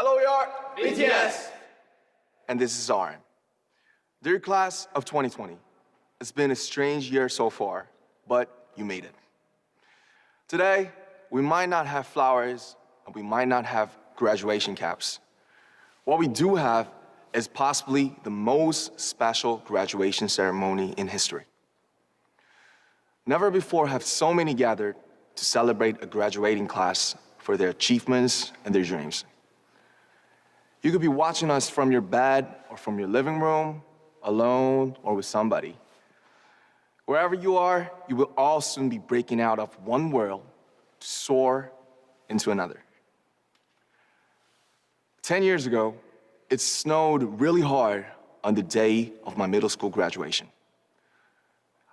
Hello, we are BTS. And this is RM. Dear class of 2020, it's been a strange year so far, but you made it. Today, we might not have flowers, and we might not have graduation caps. What we do have is possibly the most special graduation ceremony in history. Never before have so many gathered to celebrate a graduating class for their achievements and their dreams. You could be watching us from your bed or from your living room, alone or with somebody. Wherever you are, you will all soon be breaking out of one world to soar into another. 10 years ago, it snowed really hard on the day of my middle school graduation.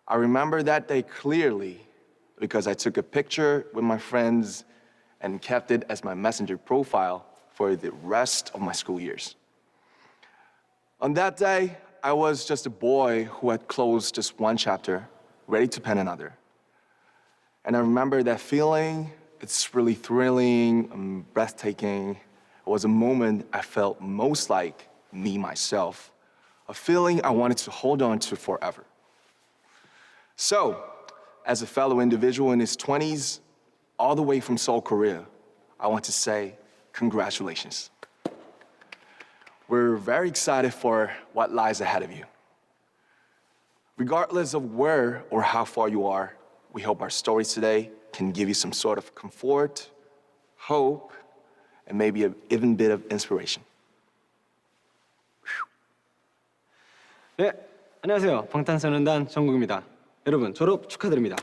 I remember that day clearly because I took a picture with my friends and kept it as my messenger profile for the rest of my school years. On that day, I was just a boy who had closed just one chapter, ready to pen another. And I remember that feeling. It's really thrilling and breathtaking. It was a moment I felt most like me, myself, a feeling I wanted to hold on to forever. So, as a fellow individual in his 20s, all the way from Seoul, Korea, I want to say congratulations. We're very excited for what lies ahead of you. Regardless of where or how far you are, we hope our stories today can give you some sort of comfort, hope, and maybe an even bit of inspiration. 네, 안녕하세요. 방탄소년단 정국입니다. 여러분, 졸업 축하드립니다.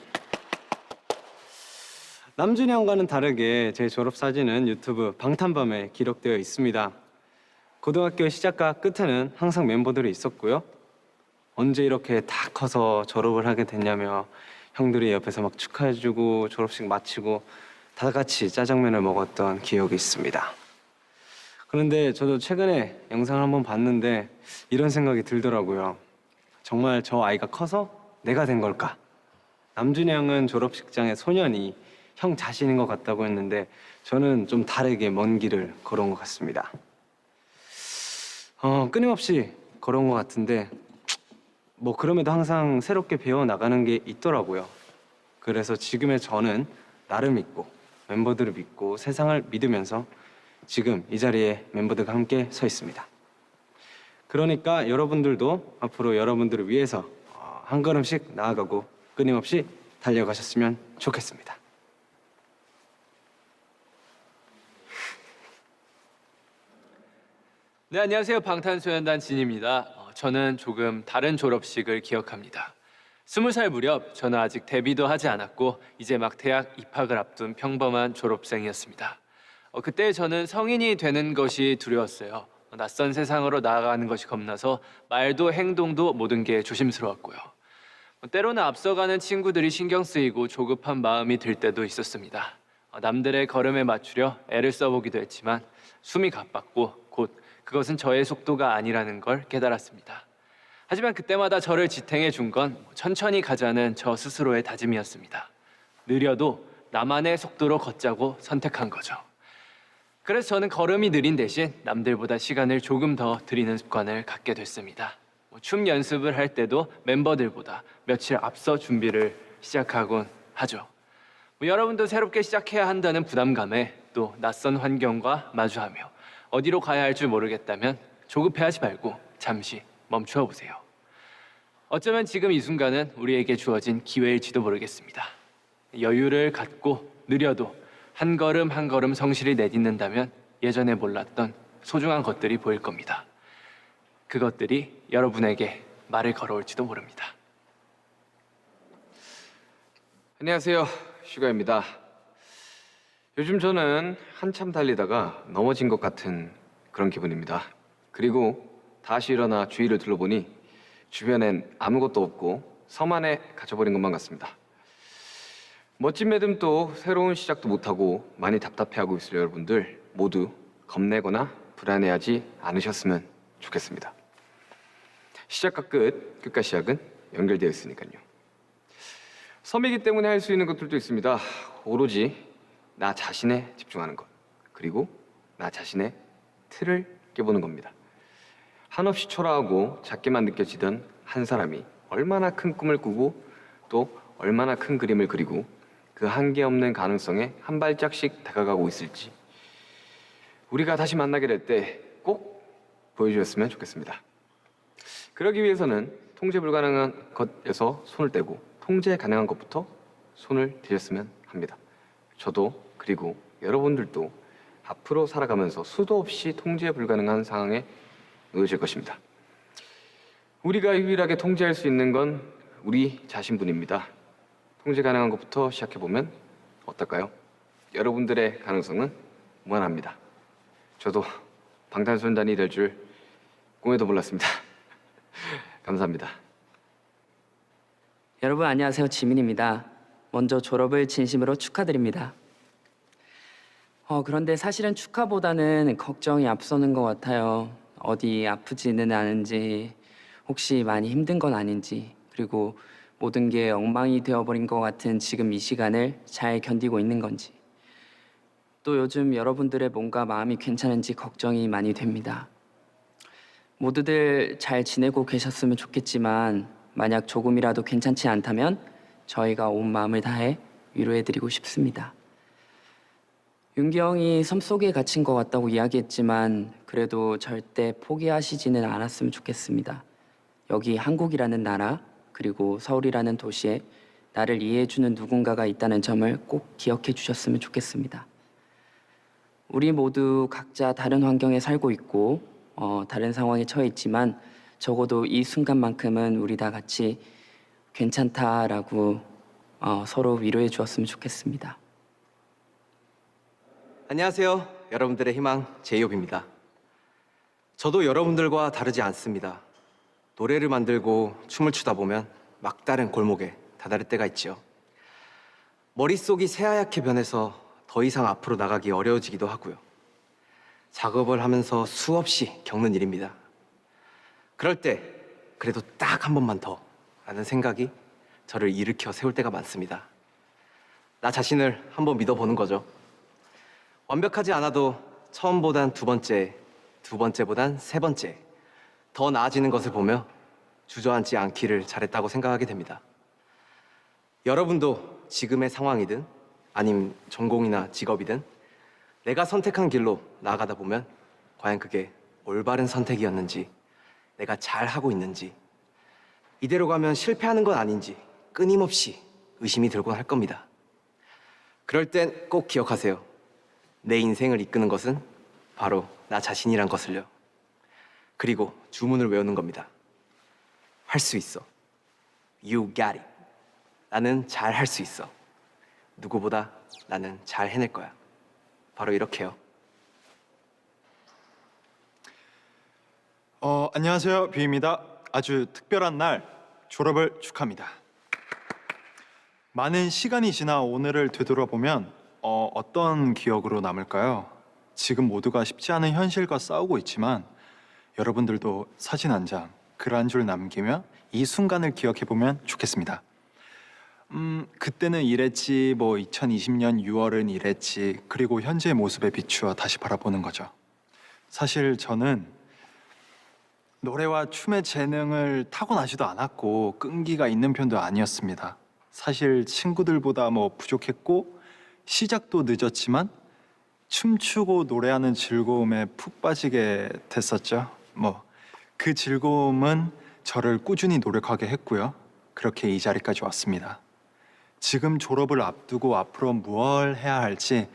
남준이 형과는 다르게 제 졸업 사진은 유튜브 방탄밤에 기록되어 있습니다. 고등학교 시작과 끝에는 항상 멤버들이 있었고요. 언제 이렇게 다 커서 졸업을 하게 됐냐며 형들이 옆에서 막 축하해주고 졸업식 마치고 다 같이 짜장면을 먹었던 기억이 있습니다. 그런데 저도 최근에 영상을 한번 봤는데 이런 생각이 들더라고요. 정말 저 아이가 커서 내가 된 걸까? 남준이 형은 졸업식장의 소년이 형 자신인 것 같다고 했는데 저는 좀 다르게 먼 길을 걸어온 것 같습니다. 끊임없이 걸어온 것 같은데 뭐 그럼에도 항상 새롭게 배워나가는 게 있더라고요. 그래서 지금의 저는 나를 믿고 멤버들을 믿고 세상을 믿으면서 지금 이 자리에 멤버들과 함께 서 있습니다. 그러니까 여러분들도 앞으로 여러분들을 위해서 한 걸음씩 나아가고 끊임없이 달려가셨으면 좋겠습니다. 네, 안녕하세요. 방탄소년단 진입니다. 저는 조금 다른 졸업식을 기억합니다. 20살 무렵 저는 아직 데뷔도 하지 않았고 이제 막 대학 입학을 앞둔 평범한 졸업생이었습니다. 그때 저는 성인이 되는 것이 두려웠어요. 낯선 세상으로 나아가는 것이 겁나서 말도 행동도 모든 게 조심스러웠고요. 때로는 앞서가는 친구들이 신경 쓰이고 조급한 마음이 들 때도 있었습니다. 남들의 걸음에 맞추려 애를 써보기도 했지만 숨이 가빴고 곧 그것은 저의 속도가 아니라는 걸 깨달았습니다. 하지만 그때마다 저를 지탱해 준 건 천천히 가자는 저 스스로의 다짐이었습니다. 느려도 나만의 속도로 걷자고 선택한 거죠. 그래서 저는 걸음이 느린 대신 남들보다 시간을 조금 더 들이는 습관을 갖게 됐습니다. 춤 연습을 할 때도 멤버들보다 며칠 앞서 준비를 시작하곤 하죠. 여러분도 새롭게 시작해야 한다는 부담감에 또 낯선 환경과 마주하며 어디로 가야 할 줄 모르겠다면 조급해하지 말고 잠시 멈추어 보세요. 어쩌면 지금 이 순간은 우리에게 주어진 기회일지도 모르겠습니다. 여유를 갖고 느려도 한 걸음 한 걸음 성실히 내딛는다면 예전에 몰랐던 소중한 것들이 보일 겁니다. 그것들이 여러분에게 말을 걸어올지도 모릅니다. 안녕하세요. 슈가입니다. 요즘 저는 한참 달리다가 넘어진 것 같은 그런 기분입니다. 그리고 다시 일어나 주위를 둘러보니 주변엔 아무것도 없고 섬 안에 갇혀버린 것만 같습니다. 멋진 매듭도 새로운 시작도 못하고 많이 답답해하고 있을 여러분들 모두 겁내거나 불안해하지 않으셨으면 좋겠습니다. 시작과 끝과 시작은 연결되어 있으니까요. 섬이기 때문에 할 수 있는 것들도 있습니다. 오로지 나 자신에 집중하는 것, 그리고 나 자신의 틀을 깨보는 겁니다. 한없이 초라하고 작게만 느껴지던 한 사람이 얼마나 큰 꿈을 꾸고 또 얼마나 큰 그림을 그리고 그 한계 없는 가능성에 한 발짝씩 다가가고 있을지 우리가 다시 만나게 될 때 꼭 보여주셨으면 좋겠습니다. 그러기 위해서는 통제 불가능한 것에서 손을 떼고 통제 가능한 것부터 손을 대셨으면 합니다. 저도 그리고 여러분들도 앞으로 살아가면서 수도 없이 통제 불가능한 상황에 놓여질 것입니다. 우리가 유일하게 통제할 수 있는 건 우리 자신뿐입니다. 통제 가능한 것부터 시작해보면 어떨까요? 여러분들의 가능성은 무한합니다. 저도 방탄소년단이 될 줄 꿈에도 몰랐습니다. 감사합니다. 여러분 안녕하세요. 지민입니다. 먼저 졸업을 진심으로 축하드립니다. 그런데 사실은 축하보다는 걱정이 앞서는 것 같아요. 어디 아프지는 않은지, 혹시 많이 힘든 건 아닌지, 그리고 모든 게 엉망이 되어버린 것 같은 지금 이 시간을 잘 견디고 있는 건지, 또 요즘 여러분들의 몸과 마음이 괜찮은지 걱정이 많이 됩니다. 모두들 잘 지내고 계셨으면 좋겠지만 만약 조금이라도 괜찮지 않다면 저희가 온 마음을 다해 위로해드리고 싶습니다. 윤기 형이 섬 속에 갇힌 것 같다고 이야기했지만 그래도 절대 포기하시지는 않았으면 좋겠습니다. 여기 한국이라는 나라 그리고 서울이라는 도시에 나를 이해해주는 누군가가 있다는 점을 꼭 기억해 주셨으면 좋겠습니다. 우리 모두 각자 다른 환경에 살고 있고 다른 상황에 처해 있지만 적어도 이 순간만큼은 우리 다 같이 괜찮다라고 서로 위로해 주었으면 좋겠습니다. 안녕하세요. 여러분들의 희망 제이홉입니다. 저도 여러분들과 다르지 않습니다. 노래를 만들고 춤을 추다 보면 막다른 골목에 다다를 때가 있지요. 머릿속이 새하얗게 변해서 더 이상 앞으로 나가기 어려워지기도 하고요. 작업을 하면서 수없이 겪는 일입니다. 그럴 때 그래도 딱 한 번만 더 라는 생각이 저를 일으켜 세울 때가 많습니다. 나 자신을 한번 믿어보는 거죠. 완벽하지 않아도 처음보단 두 번째, 두 번째보단 세 번째 더 나아지는 것을 보며 주저앉지 않기를 잘했다고 생각하게 됩니다. 여러분도 지금의 상황이든 아님 전공이나 직업이든 내가 선택한 길로 나아가다 보면 과연 그게 올바른 선택이었는지 내가 잘하고 있는지 이대로 가면 실패하는 건 아닌지 끊임없이 의심이 들곤 할 겁니다. 그럴 땐 꼭 기억하세요. 내 인생을 이끄는 것은 바로 나 자신이란 것을요. 그리고 주문을 외우는 겁니다. 할 수 있어. You got it. 나는 잘 할 수 있어. 누구보다 나는 잘 해낼 거야. 바로 이렇게요. 안녕하세요. 뷰입니다. 아주 특별한 날 졸업을 축하합니다. 많은 시간이 지나 오늘을 되돌아보면 어떤 기억으로 남을까요? 지금 모두가 쉽지 않은 현실과 싸우고 있지만 여러분들도 사진 한 장, 글 한 줄 남기며 이 순간을 기억해보면 좋겠습니다. 그때는 이랬지, 2020년 6월은 이랬지, 그리고 현재의 모습에 비추어 다시 바라보는 거죠. 사실 저는 노래와 춤의 재능을 타고나지도 않았고 끈기가 있는 편도 아니었습니다. 사실 친구들보다 부족했고 시작도 늦었지만 춤추고 노래하는 즐거움에 푹 빠지게 됐었죠. 그 즐거움은 저를 꾸준히 노력하게 했고요. 그렇게 이 자리까지 왔습니다. 지금 졸업을 앞두고 앞으로 무엇을 해야 할지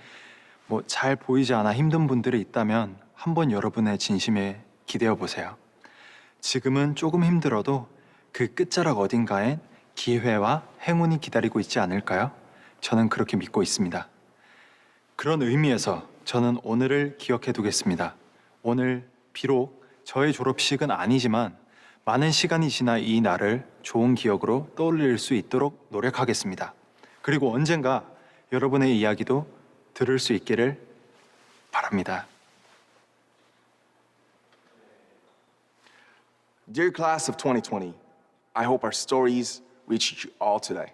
잘 보이지 않아 힘든 분들이 있다면 한번 여러분의 진심에 기대어 보세요. 지금은 조금 힘들어도 그 끝자락 어딘가엔 기회와 행운이 기다리고 있지 않을까요? 저는 그렇게 믿고 있습니다. 그런 의미에서 저는 오늘을 기억해 두겠습니다. 오늘 비록 저의 졸업식은 아니지만 많은 시간이 지나 이 날을 좋은 기억으로 떠올릴 수 있도록 노력하겠습니다. 그리고 언젠가 여러분의 이야기도 들을 수 있기를 바랍니다. Dear class of 2020, I hope our stories reach you all today.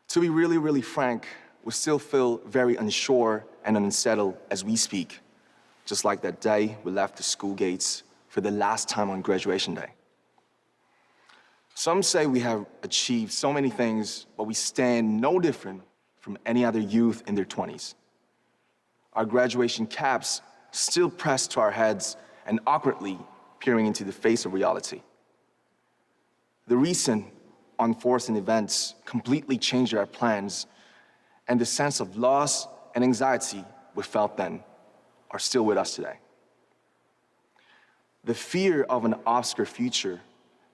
To be really frank, we still feel very unsure and unsettled as we speak. just like that day we left the school gates for the last time on graduation day. Some say we have achieved so many things, but we stand no different from any other youth in their 20s. Our graduation caps still pressed to our heads and awkwardly peering into the face of reality. The recent unforeseen events completely changed our plans, and the sense of loss and anxiety we felt then are still with us today. The fear of an obscure future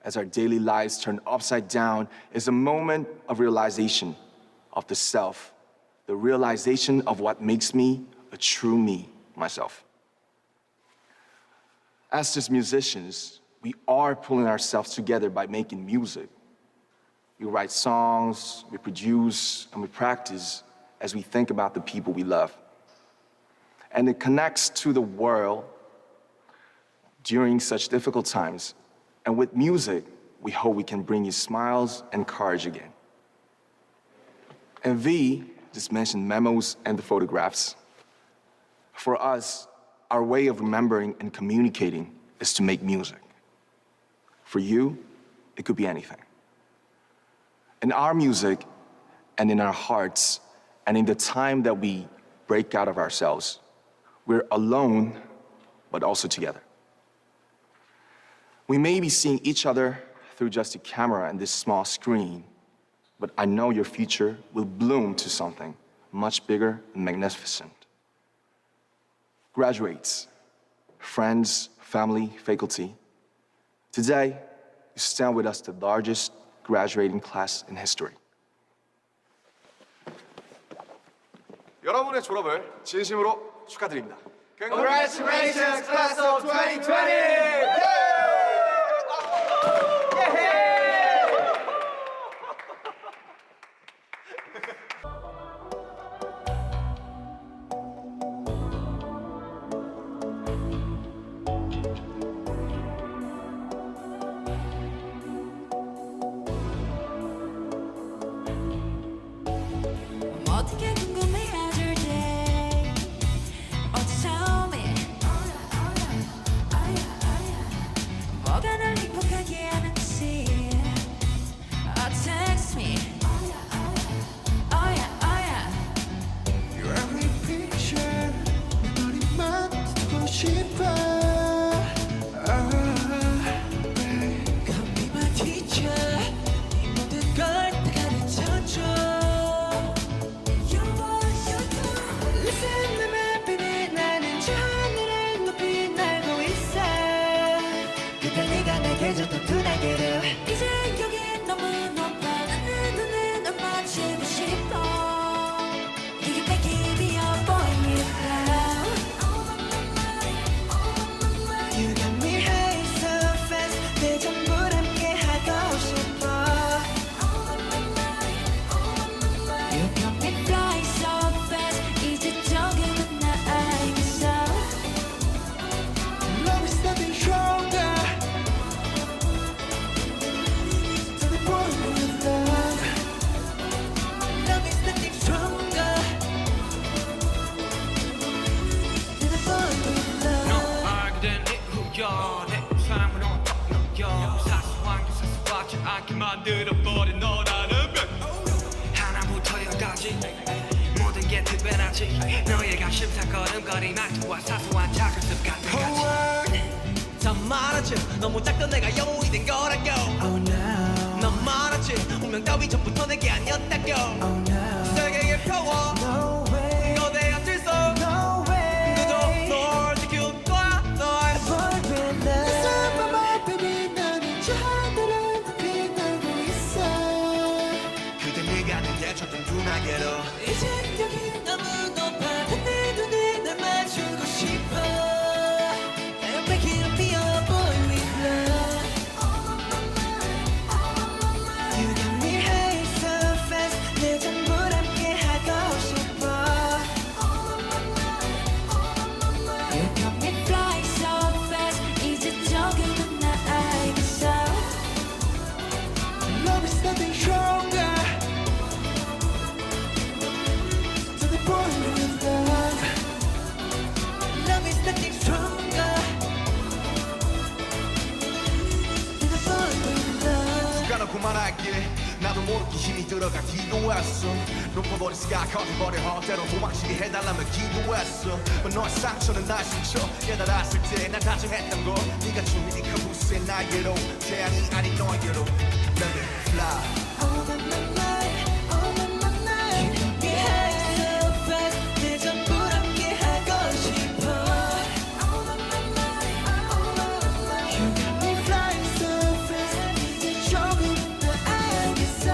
as our daily lives turn upside down is a moment of realization of the self, the realization of what makes me a true me, myself. As just musicians, we are pulling ourselves together by making music. We write songs, we produce, and we practice as we think about the people we love. And it connects to the world during such difficult times. And with music, we hope we can bring you smiles and courage again. And V just mentioned memos and the photographs. For us, our way of remembering and communicating is to make music. For you, it could be anything. In our music and in our hearts and in the time that we break out of ourselves, we're alone, but also together. We may be seeing each other through just a camera and this small screen, but I know your future will bloom to something much bigger and magnificent. Graduates, friends, family, faculty, today, you stand with us the largest graduating class in history. 여러분의 졸업을 진심으로 축하드립니다. Congratulations, class of 2020! 어떻게 궁금해하줄 때 어제 처음에 뭐가 널 행복하게 하는지 Text me Oh yeah Your every picture 내 머리만 듣고 싶어 Come be my teacher 이 모든 걸 다 가르쳐줘 You want you do Listen to me baby 나는 저 하늘을 높이 날고 있어 그때 네가 내게 줬던 두 날개를 이제 여기 너무 높아 내 눈에 널 맞추고 싶어 You can make it be your boy with love You got me high so fast 내 전부를 함께 하고 싶어 You got me fly so fast 이제 조금은 나 알겠어 Love is nothing stronger To the point with love Love is nothing stronger To the point with love 알게 된 이후여 내 삶은 어떠여 사소한 게 사소하지 않게 만들어버린 너라는 별 하나부터 열까지 모든 게 특별하지 너의 관심사 걸음걸이 말투와 사소한 작은 습관들까지 더 많았지 너무 작던 내가 영웅이 된 거라고 Oh no 넌 많았지 운명 따위 전부터 내게 아니었다고 Oh no 세계의 평화 No way 거대한 질서 No way 그저 널 지킬 거야 널 Boy with love Listen my baby 나는 저 하늘을 높이 날고 있어 그대 네가 내게 줬던 두 날개로 이제 여기 너무 높아 내 눈에 날 맞추고 싶어 I'm making it be your boy with love You got me high so fast 내 전부를 함께 하고 싶어 You got me fly so fast 이제 조금은 나 알겠어 Love is nothing stronger To the point with love Love is nothing 손이 들어가기도 했어 높아버린 스카 커져버린 헛대로 도망치게 해달라며 기도했어 너의 상처는 날 스쳐 깨달았을 때 난 다정했던 걸 네가 준 이 카부스의 날개로 태양이 아닌 너에게로 Let me fly Oh my my my, oh my my my. You get high so fast, 내 전부 함께 하고 싶어. Oh my my my, oh my my my. You got me flying so fast, 이제 조금 더 알겠어.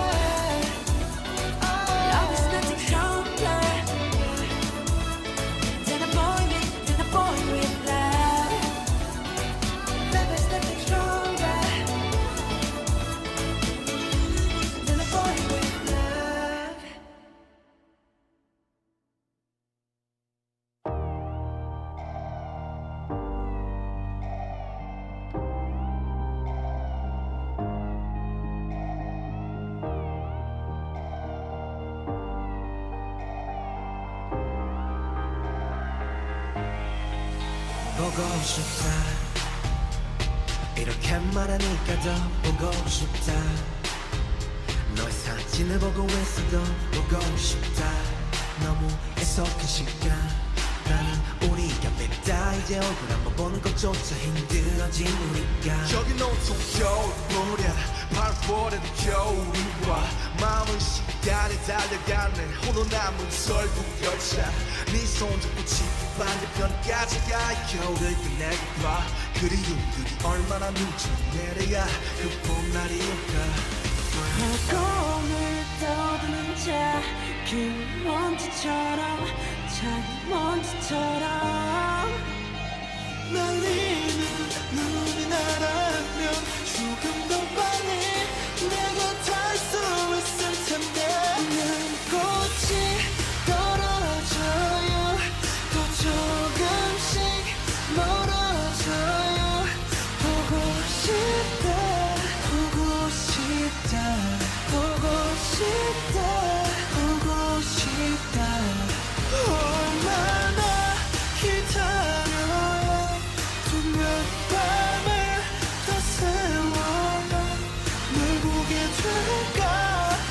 Love is nothing stronger than a boy with love. Love is nothing stronger than a boy with love. 보고 싶다 이렇게 말하니까 더 보고 싶다 너의 사진을 보고 있어도 보고 싶다 너무 애석한 시간 나는 우리가 맵다 이제 얼굴 한번 보는 것조차 힘들어진 우리가 여긴 온통 겨울보랴 바람보라도 겨울이 와 마음은 시간에 달려가네 홀로 남은 설국 열차 네 손 잡고 지구 반대편까지 가 겨울을 끝내고 봐 그리움들이 얼마나 눈치 내려야 그 봄날이 올까 공을 떠드는 작은 먼지처럼 작은 먼지처럼 날리는 눈이 나라면 조금 더 빨리 내가 달 수 있을 텐데 꽃이 떨어져요 또 조금씩 멀어져요 보고 싶다 보고 싶다 보고 싶다 보고 싶다 얼마나 기다려야 두몇 밤을 더 세워야 널 보게 될까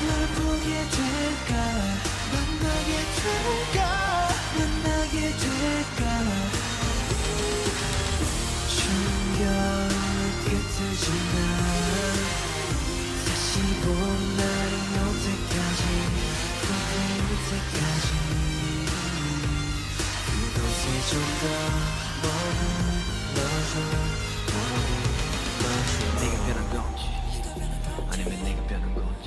널 보게 될까 만나게 될까 만나게 될까 충격을 끝을 지나 다시 본 날이 올 때까지 올 때까지 그곳에 좀 더 머물러줘 네가 변한 건지 아니면 내가 변한 건지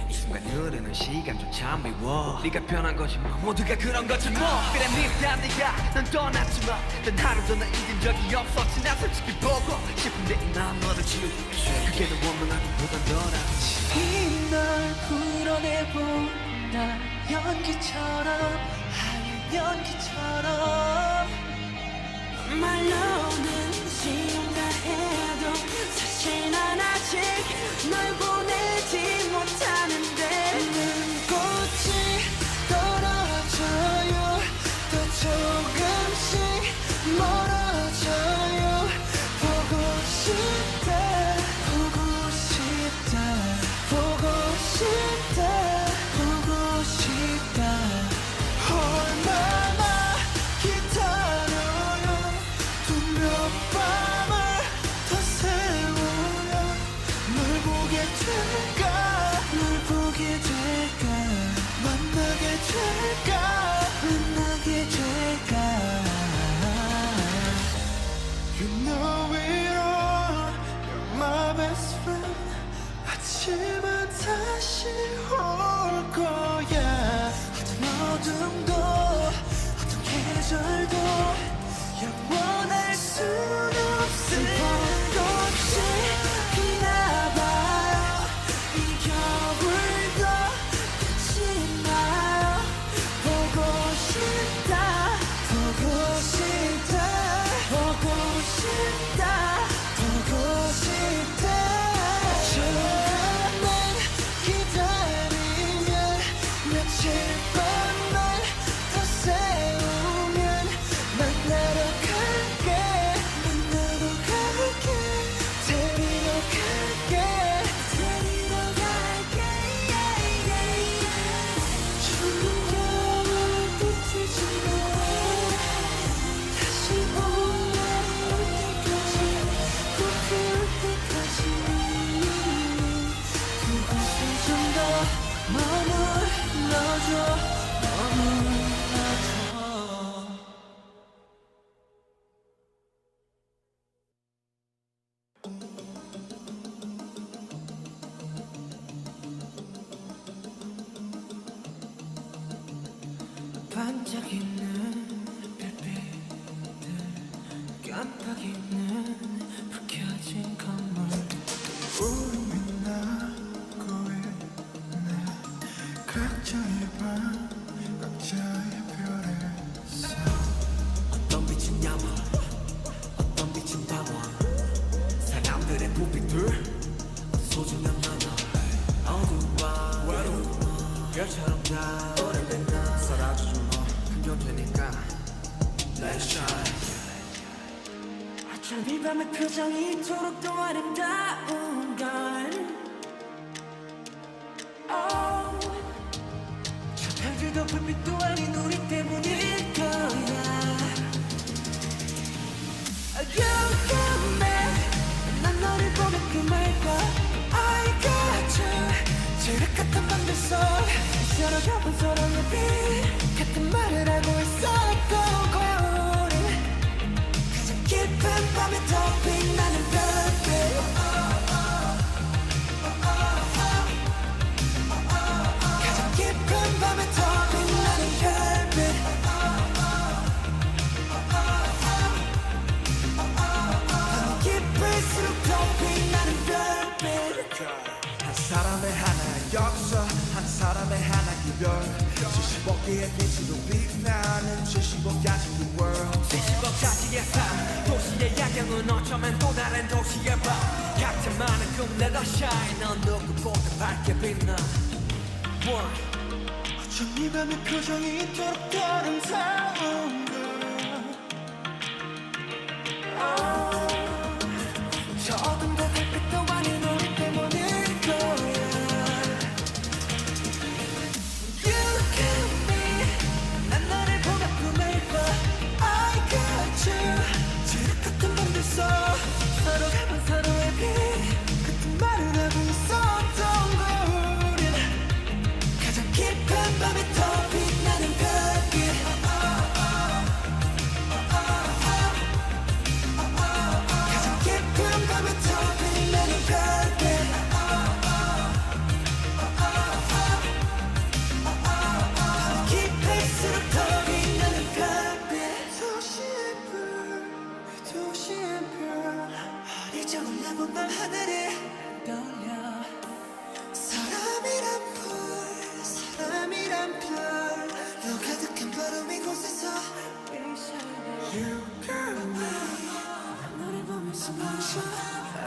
이 순간 흐르는 시간조차 미워 네가 변한 거지 뭐 모두가 그런 거지 뭐 그래 미안 네가 난 떠났지만 난 하루도 날 잊은 적이 없었지 난 솔직히 보고 싶은데 난 너를 지우고 그게 더 원망하고 보단 덜하지 이날 풀어내본다 연기처럼 하얀 연기처럼 말로는 쉬운다 해도 사실 난 아직 널 보내지 못하는데 꽃이 떨어져요 또 조금씩 멀어져요 보고 싶다 보고 싶다 보고 싶다 보고 싶다 얼마나 기다려 반짝이는 별빛들 깜빡이는 불 켜진 건물 우린 나고 있네 각자의 방 각자의 별에서 어떤 빛은 야망 어떤 빛은 방황 사람들의 부비들 소중한 나눠 어두워 외로워 별처럼 다 오래된 나 사라져줘 뭐 금년되니까 Let it shine 어쩜 이 밤의 표정이 이토록 더 아름다운 걸 저 별들도 불빛도 아닌 우리 때문일 거야 난 너를 보면 꿈을 꿔 I got you 지륵같은 밤들속 서로가 본 서로의 빛 같은 말을 하고 있었던 거울은 가장 깊은 밤에 더 빛나는 별빛 가장 깊은 밤에 더 빛나는 별빛 깊을수록 더 빛나는 별빛 한 사람의 하나의 역사 한 사람의 하나의 별 75개의 빛으로 빛나는 75가지 world 75가지의 삶 도시의 야경은 어쩌면 또 다른 도시의 밤 각자 많은 꿈 let us shine 넌 누구보다 밝게 빛나 어쩜 이 밤의 표정이 이토록 더 아름다운 걸 저 어둠과 달빛도 아닌 우리 때문일 거야 You got me 난 너를 보며 꿈을 꿔 I got you 지륵같은 밤들 속 서로가 본 서로의 빛 같은 말을 하고 있었던 거울은 가장 깊은 밤에 더 빛나는 별빛 가장 깊은 밤에 더 빛나는 별빛 깊을수록 더 빛나는 별빛 도시의 불 도시의 별 어리적은 나본 밤 하늘에 떠올려 사람이란 불 사람이란 별로 가득한 바람 이곳에서 You got me 난 너를 보면서 멈춰 I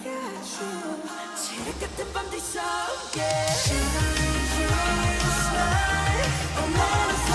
got you 지륵같은 밤들 속에 Shine, shine, shine. Oh, let us